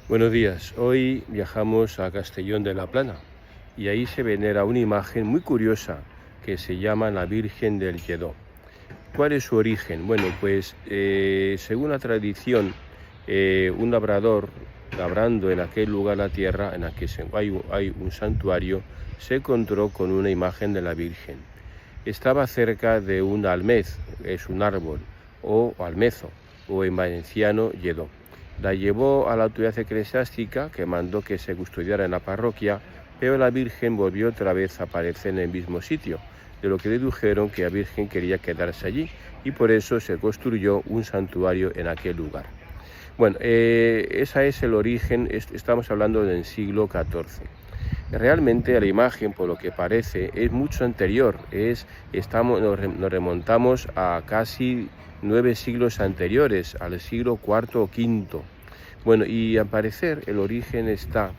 Buenos días, hoy viajamos a Castellón de la Plana y ahí se venera una imagen muy curiosa que se llama la Virgen del Lledó. ¿Cuál es su origen? Bueno, pues según la tradición, un labrador labrando en aquel lugar la tierra en la que hay un santuario, se encontró con una imagen de la Virgen. Estaba cerca de un almez, es un árbol, o almezo, o en valenciano lledó. La llevó a la autoridad eclesiástica, que mandó que se custodiara en la parroquia, pero la Virgen volvió otra vez a aparecer en el mismo sitio, de lo que dedujeron que la Virgen quería quedarse allí, y por eso se construyó un santuario en aquel lugar. Bueno, ese es el origen, estamos hablando del siglo XIV. Realmente la imagen, por lo que parece, es mucho anterior, nos remontamos a casi 9 siglos anteriores, al siglo IV o V. Bueno, y al parecer el origen está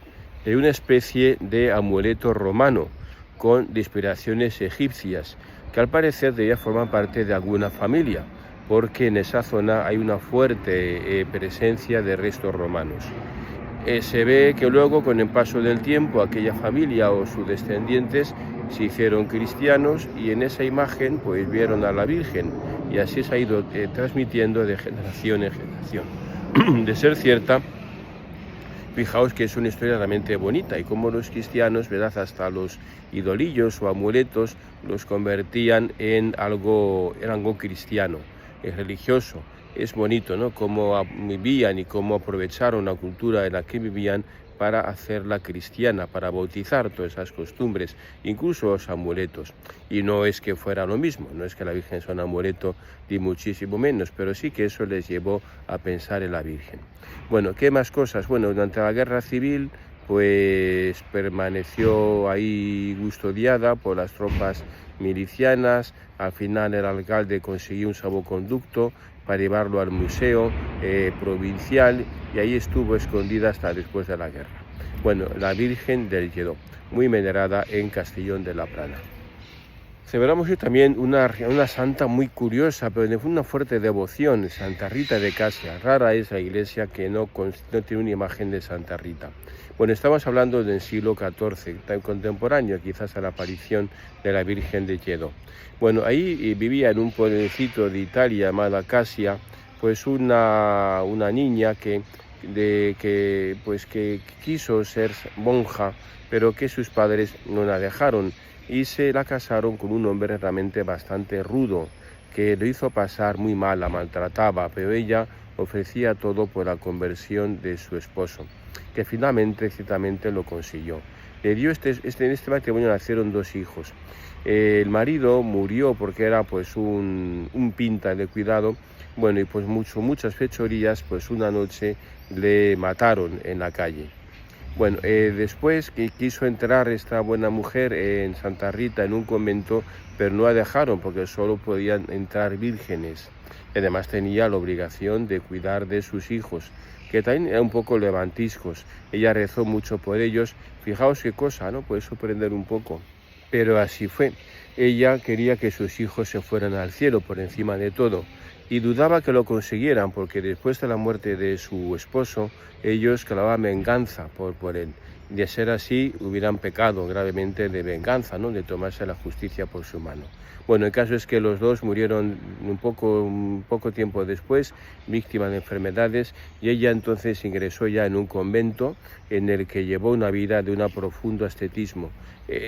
en una especie de amuleto romano con inspiraciones egipcias, que al parecer debía formar parte de alguna familia, porque en esa zona hay una fuerte presencia de restos romanos. Se ve que luego, con el paso del tiempo, aquella familia o sus descendientes se hicieron cristianos y en esa imagen pues vieron a la Virgen y así se ha ido transmitiendo de generación en generación. De ser cierta, fijaos que es una historia realmente bonita y como los cristianos, ¿verdad?, hasta los idolillos o amuletos los convertían en algo cristiano, religioso. Es bonito, ¿no?, cómo vivían y cómo aprovecharon la cultura en la que vivían para hacerla cristiana, para bautizar todas esas costumbres, incluso los amuletos. Y no es que fuera lo mismo, no es que la Virgen sea un amuleto ni muchísimo menos, pero sí que eso les llevó a pensar en la Virgen. Bueno, ¿qué más cosas? Bueno, durante la Guerra Civil pues permaneció ahí custodiada por las tropas milicianas. Al final el alcalde consiguió un salvoconducto para llevarlo al museo provincial y ahí estuvo escondida hasta después de la guerra. Bueno, la Virgen del Lledó, muy venerada en Castellón de la Plana. Celebramos hoy también una santa muy curiosa, pero de una fuerte devoción, Santa Rita de Casia. Rara es la iglesia que no tiene una imagen de Santa Rita. Bueno, estamos hablando del siglo XIV, tan contemporáneo quizás a la aparición de la Virgen de Lledó. Bueno, ahí vivía en un pueblecito de Italia llamada Casia, pues una niña que quiso ser monja, pero que sus padres no la dejaron y se la casaron con un hombre realmente bastante rudo, que lo hizo pasar muy mal, la maltrataba, pero ella ofrecía todo por la conversión de su esposo, que finalmente, ciertamente, lo consiguió. Le dio en este matrimonio nacieron 2 hijos. El marido murió porque era pues un pinta de cuidado. Bueno, y pues muchas fechorías, pues una noche le mataron en la calle. Bueno, después que quiso entrar esta buena mujer en Santa Rita en un convento, pero no la dejaron porque solo podían entrar vírgenes. Y además tenía la obligación de cuidar de sus hijos, que también eran un poco levantiscos. Ella rezó mucho por ellos. Fijaos qué cosa, ¿no? Puede sorprender un poco. Pero así fue. Ella quería que sus hijos se fueran al cielo por encima de todo. Y dudaba que lo consiguieran porque después de la muerte de su esposo, ellos clamaban venganza por él. De ser así, hubieran pecado gravemente de venganza, ¿no?, de tomarse la justicia por su mano. Bueno, el caso es que los dos murieron un poco tiempo después, víctimas de enfermedades, y ella entonces ingresó ya en un convento en el que llevó una vida de un profundo ascetismo.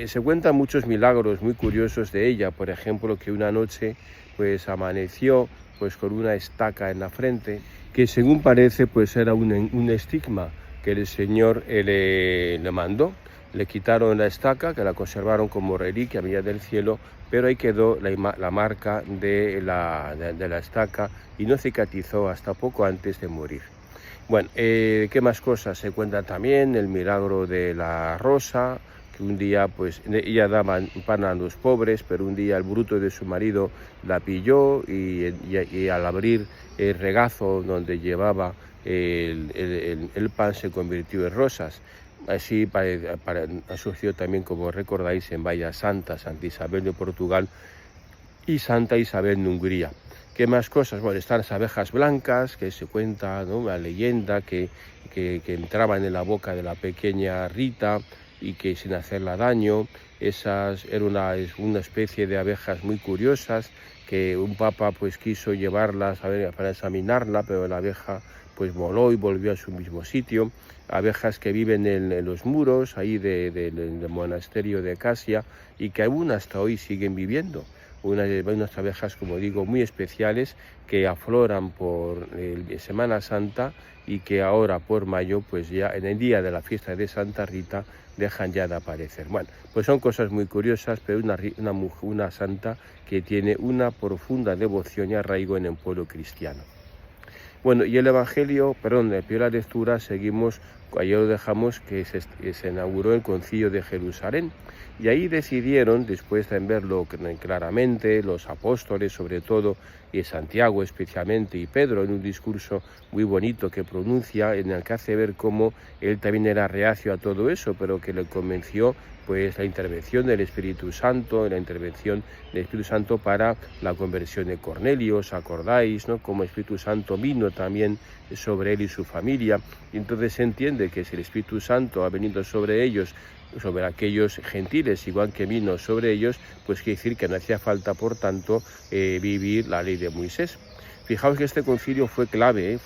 Se cuentan muchos milagros muy curiosos de ella, por ejemplo, que una noche pues amaneció pues con una estaca en la frente, que según parece pues era un estigma que el Señor le mandó. Le quitaron la estaca, que la conservaron como reliquia mía del cielo, pero ahí quedó la marca de la estaca y no cicatrizó hasta poco antes de morir. Bueno, ¿qué más cosas? Se cuenta también el milagro de la rosa, que un día pues ella daba pan a los pobres, pero un día el bruto de su marido la pilló y al abrir el regazo donde llevaba el pan se convirtió en rosas. Así asoció también, como recordáis, en Valla Santa, Santa Isabel de Portugal y Santa Isabel de Hungría, ¿Qué más cosas? Bueno, están las abejas blancas, que se cuenta, ¿no?, una leyenda que entraban en la boca de la pequeña Rita y que sin hacerla daño. Esas eran una especie de abejas muy curiosas que un papa pues quiso llevarlas a ver, para examinarla, pero la abeja pues voló y volvió a su mismo sitio. Abejas que viven en los muros ahí del monasterio de Casia y que aún hasta hoy siguen viviendo. Unas abejas, como digo, muy especiales que afloran por Semana Santa y que ahora por mayo, pues ya en el día de la fiesta de Santa Rita, dejan ya de aparecer. Bueno, pues son cosas muy curiosas, pero una santa que tiene una profunda devoción y arraigo en el pueblo cristiano. Bueno, y el Evangelio, de primera lectura, seguimos, ayer lo dejamos, que se inauguró el Concilio de Jerusalén. Y ahí decidieron, después de verlo claramente, los apóstoles sobre todo, y Santiago especialmente, y Pedro en un discurso muy bonito que pronuncia, en el que hace ver cómo él también era reacio a todo eso, pero que le convenció pues la intervención del Espíritu Santo, para la conversión de Cornelio. ¿Os acordáis, no?, cómo el Espíritu Santo vino también sobre él y su familia? Y entonces se entiende que si el Espíritu Santo ha venido sobre ellos, sobre aquellos gentiles, igual que vino sobre ellos, pues quiere decir que no hacía falta, por tanto, vivir la ley de Moisés. Fijaos que este concilio fue clave,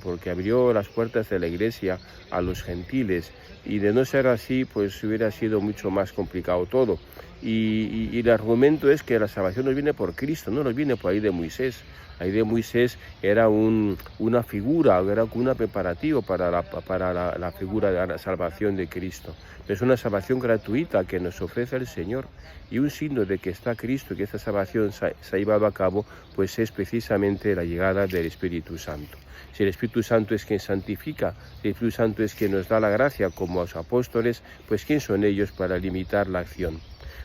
porque abrió las puertas de la Iglesia a los gentiles, y de no ser así, pues hubiera sido mucho más complicado todo. Y el argumento es que la salvación nos viene por Cristo, no nos viene por la ley de Moisés. La ley de Moisés era una figura, era un preparativo para la figura de la salvación de Cristo. Es una salvación gratuita que nos ofrece el Señor, y un signo de que está Cristo y que esta salvación se ha llevado a cabo, pues es precisamente la llegada del Espíritu Santo. Si el Espíritu Santo es quien santifica, si el Espíritu Santo es quien nos da la gracia como a los apóstoles, pues ¿quién son ellos para limitar la acción?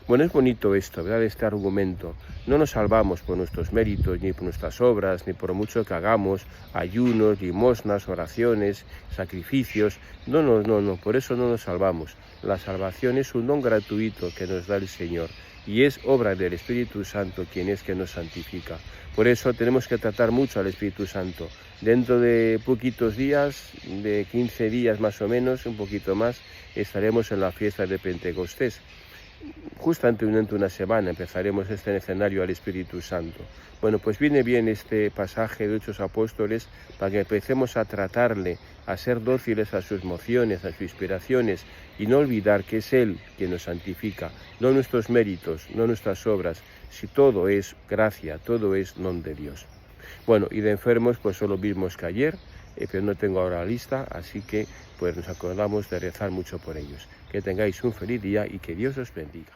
Bueno, es bonito esto, ¿verdad?, este argumento. No nos salvamos por nuestros méritos, ni por nuestras obras, ni por mucho que hagamos, ayunos, limosnas, oraciones, sacrificios. No, por eso no nos salvamos. La salvación es un don gratuito que nos da el Señor, y es obra del Espíritu Santo quien es que nos santifica. Por eso tenemos que tratar mucho al Espíritu Santo. Dentro de poquitos días, de 15 días más o menos, un poquito más, estaremos en la fiesta de Pentecostés. Justamente durante una semana empezaremos este escenario al Espíritu Santo. Bueno, pues viene bien este pasaje de Hechos Apóstoles para que empecemos a tratarle, a ser dóciles a sus mociones, a sus inspiraciones, y no olvidar que es Él quien nos santifica, no nuestros méritos, no nuestras obras, si todo es gracia, todo es don de Dios. Bueno, y de enfermos pues son los mismos que ayer, pero no tengo ahora la lista, así que pues nos acordamos de rezar mucho por ellos. Que tengáis un feliz día y que Dios os bendiga.